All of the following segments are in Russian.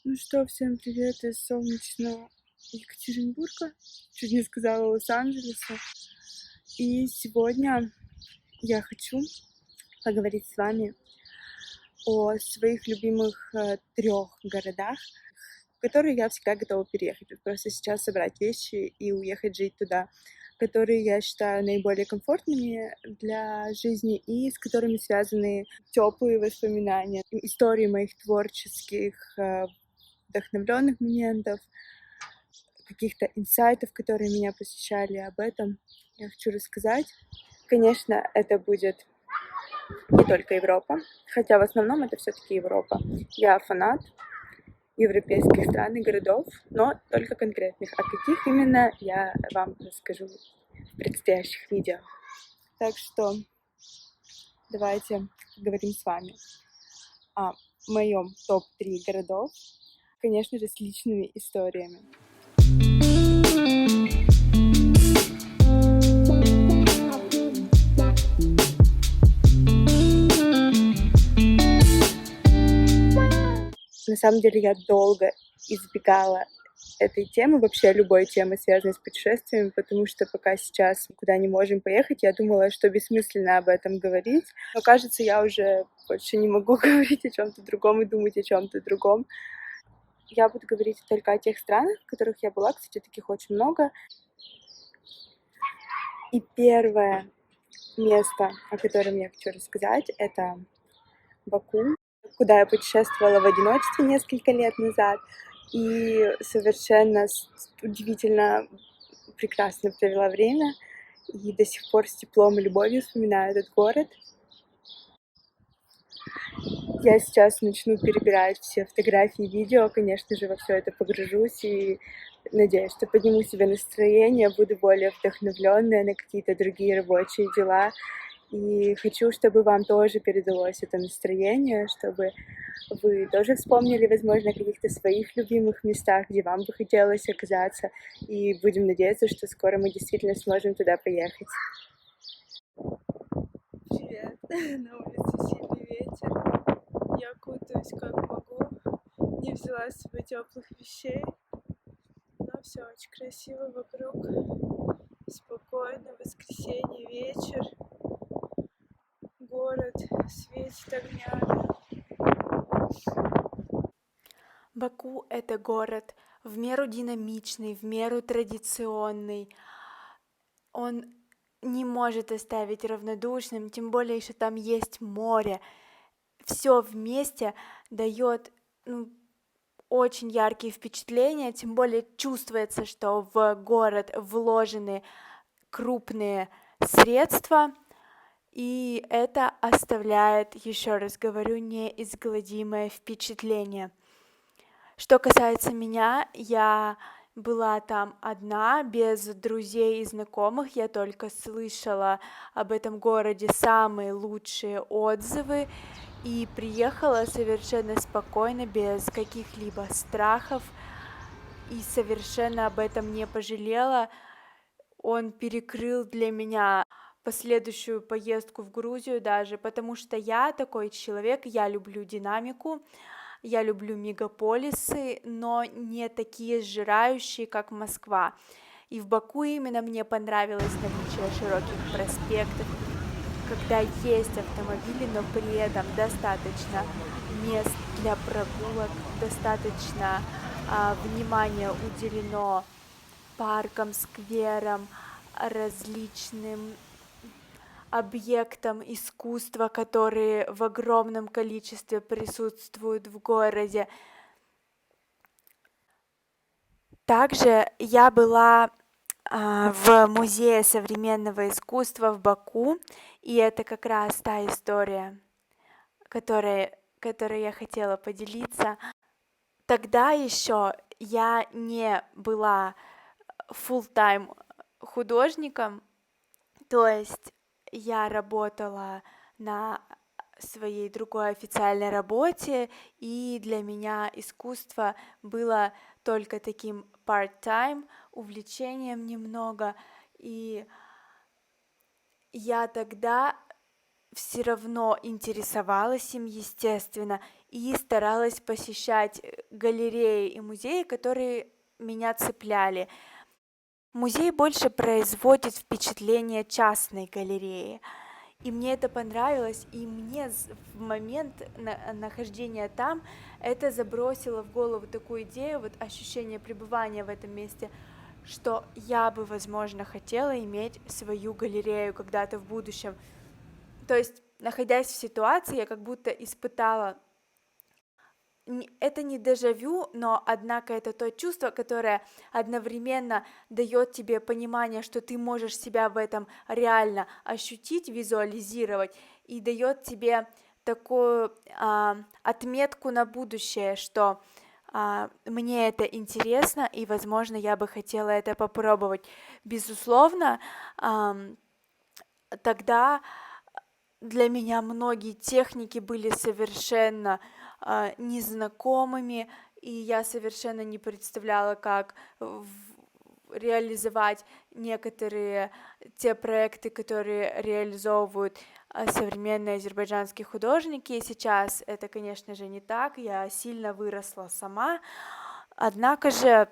Ну что, всем привет из солнечного Екатеринбурга, чуть не сказала Лос-Анджелеса. И сегодня я хочу поговорить с вами о своих любимых 3 городах, в которые я всегда готова переехать. Вот просто сейчас собрать вещи и уехать жить туда, которые я считаю наиболее комфортными для жизни и с которыми связаны теплые воспоминания, истории моих творческих вдохновленных моментов, каких-то инсайтов, которые меня посещали. Об этом я хочу рассказать. Конечно, это будет не только Европа, хотя в основном это все-таки Европа. Я фанат европейских стран и городов, но только конкретных. А каких именно, я вам расскажу в предстоящих видео. Так что давайте поговорим с вами о моем топ-3 городов, конечно же, с личными историями. На самом деле я долго избегала этой темы, вообще любой темы, связанной с путешествиями, потому что пока сейчас куда не можем поехать, я думала, что бессмысленно об этом говорить. Но кажется, я уже больше не могу говорить о чем-то другом и думать о чем-то другом. Я буду говорить только о тех странах, в которых я была, кстати, таких очень много. И первое место, о котором я хочу рассказать, это Баку, куда я путешествовала в одиночестве несколько лет назад и совершенно удивительно прекрасно провела время и до сих пор с теплом и любовью вспоминаю этот город. Я сейчас начну перебирать все фотографии и видео, конечно же, во все это погружусь и надеюсь, что подниму себе настроение, буду более вдохновленная на какие-то другие рабочие дела. И хочу, чтобы вам тоже передалось это настроение, чтобы вы тоже вспомнили, возможно, о каких-то своих любимых местах, где вам бы хотелось оказаться. И будем надеяться, что скоро мы действительно сможем туда поехать. Привет, на улице сильный ветер. Я кутаюсь как могу. Не взяла с собой теплых вещей. Но все очень красиво вокруг. Спокойно, воскресенье, вечер. Город светит огнями. Баку — это город в меру динамичный, в меру традиционный. Он не может оставить равнодушным, тем более, что там есть море. Все вместе дает очень яркие впечатления, тем более чувствуется, что в город вложены крупные средства, и это оставляет, еще раз говорю, неизгладимое впечатление. Что касается меня, я была там одна, без друзей и знакомых, я только слышала об этом городе самые лучшие отзывы и приехала совершенно спокойно, без каких-либо страхов, и совершенно об этом не пожалела. Он перекрыл для меня последующую поездку в Грузию даже, потому что я такой человек, я люблю динамику, я люблю мегаполисы, но не такие сжирающие, как Москва. И в Баку именно мне понравилось наличие широких проспектов, когда есть автомобили, но при этом достаточно мест для прогулок, достаточно внимания уделено паркам, скверам, различным объектам искусства, которые в огромном количестве присутствуют в городе. Также я была в Музее современного искусства в Баку, и это как раз та история, которой я хотела поделиться. Тогда еще я не была full-time художником, то есть я работала на своей другой официальной работе, и для меня искусство было только таким part-time, увлечением немного, и я тогда все равно интересовалась им, естественно, и старалась посещать галереи и музеи, которые меня цепляли. Музей больше производит впечатление частной галереи. И мне это понравилось, и мне в момент нахождения там это забросило в голову такую идею, вот ощущение пребывания в этом месте, что я бы, возможно, хотела иметь свою галерею когда-то в будущем. То есть, находясь в ситуации, я как будто испытала это не дежавю, но однако это то чувство, которое одновременно дает тебе понимание, что ты можешь себя в этом реально ощутить, визуализировать, и дает тебе такую отметку на будущее, что мне это интересно, и, возможно, я бы хотела это попробовать. Безусловно, тогда для меня многие техники были совершенно незнакомыми, и я совершенно не представляла, как реализовать некоторые те проекты, которые реализовывают современные азербайджанские художники. И сейчас это, конечно же, не так, я сильно выросла сама, однако же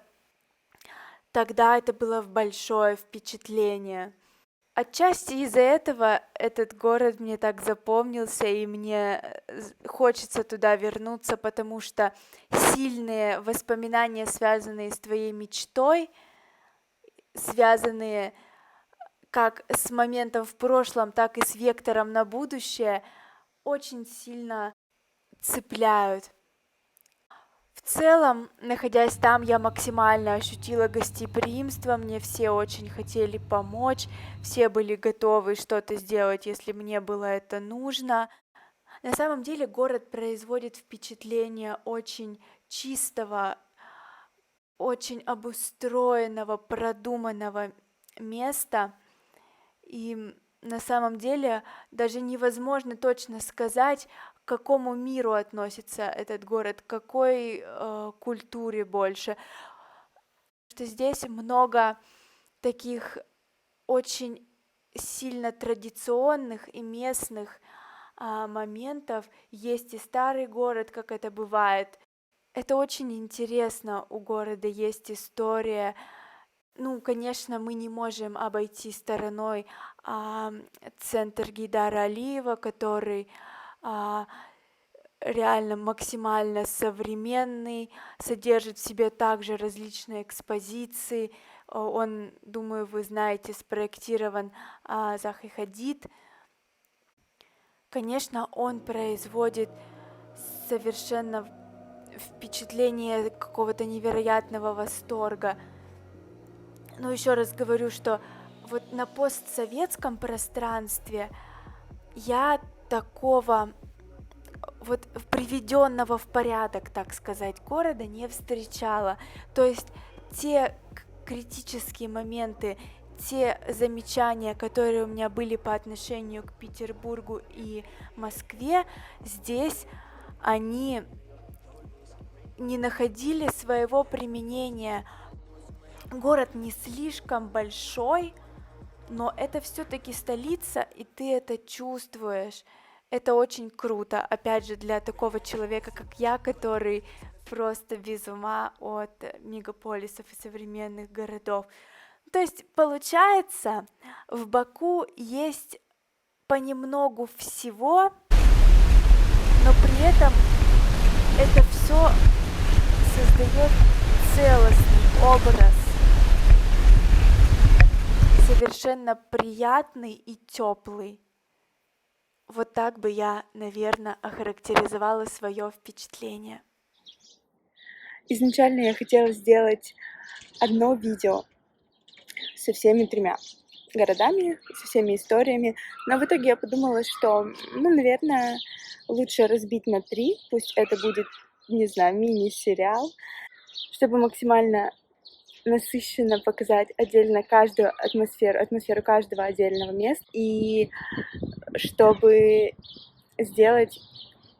тогда это было большое впечатление. Отчасти из-за этого этот город мне так запомнился, и мне хочется туда вернуться, потому что сильные воспоминания, связанные с твоей мечтой, связанные как с моментом в прошлом, так и с вектором на будущее, очень сильно цепляют. В целом, находясь там, я максимально ощутила гостеприимство, мне все очень хотели помочь, все были готовы что-то сделать, если мне было это нужно. На самом деле город производит впечатление очень чистого, очень обустроенного, продуманного места, и на самом деле даже невозможно точно сказать, к какому миру относится этот город, к какой культуре больше. Что здесь много таких очень сильно традиционных и местных моментов. Есть и старый город, как это бывает. Это очень интересно, у города есть история. Ну, конечно, мы не можем обойти стороной центр Гейдара Алиева, который реально максимально современный, содержит в себе также различные экспозиции. Он, думаю, вы знаете, спроектирован Захой Хадид. Конечно, он производит совершенно впечатление какого-то невероятного восторга. Но еще раз говорю, что вот на постсоветском пространстве я такого вот приведенного в порядок, так сказать, города не встречала. То есть те критические моменты, те замечания, которые у меня были по отношению к Петербургу и Москве, здесь они не находили своего применения. Город не слишком большой, но это все-таки столица, и ты это чувствуешь. Это очень круто, опять же, для такого человека, как я, который просто без ума от мегаполисов и современных городов. То есть, получается, в Баку есть понемногу всего, но при этом это все создает целостный образ, совершенно приятный и теплый. Вот так бы я, наверное, охарактеризовала свое впечатление. Изначально я хотела сделать одно видео со всеми 3 городами, со всеми историями, но в итоге я подумала, что, наверное, лучше разбить на 3, пусть это будет, не знаю, мини-сериал, чтобы максимально насыщенно показать отдельно каждую атмосферу каждого отдельного места, и чтобы сделать,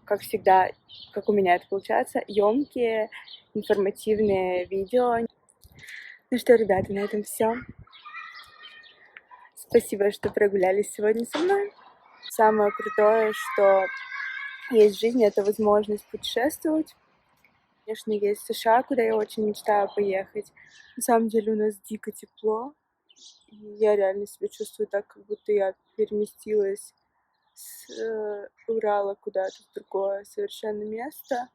как всегда, как у меня это получается, ёмкие, информативные видео. Ну что, ребята, на этом все. Спасибо, что прогулялись сегодня со мной. Самое крутое, что есть в жизни, это возможность путешествовать. Конечно, есть США, куда я очень мечтаю поехать. На самом деле у нас дико тепло, и я реально себя чувствую так, как будто я переместилась с Урала куда-то в другое совершенно место.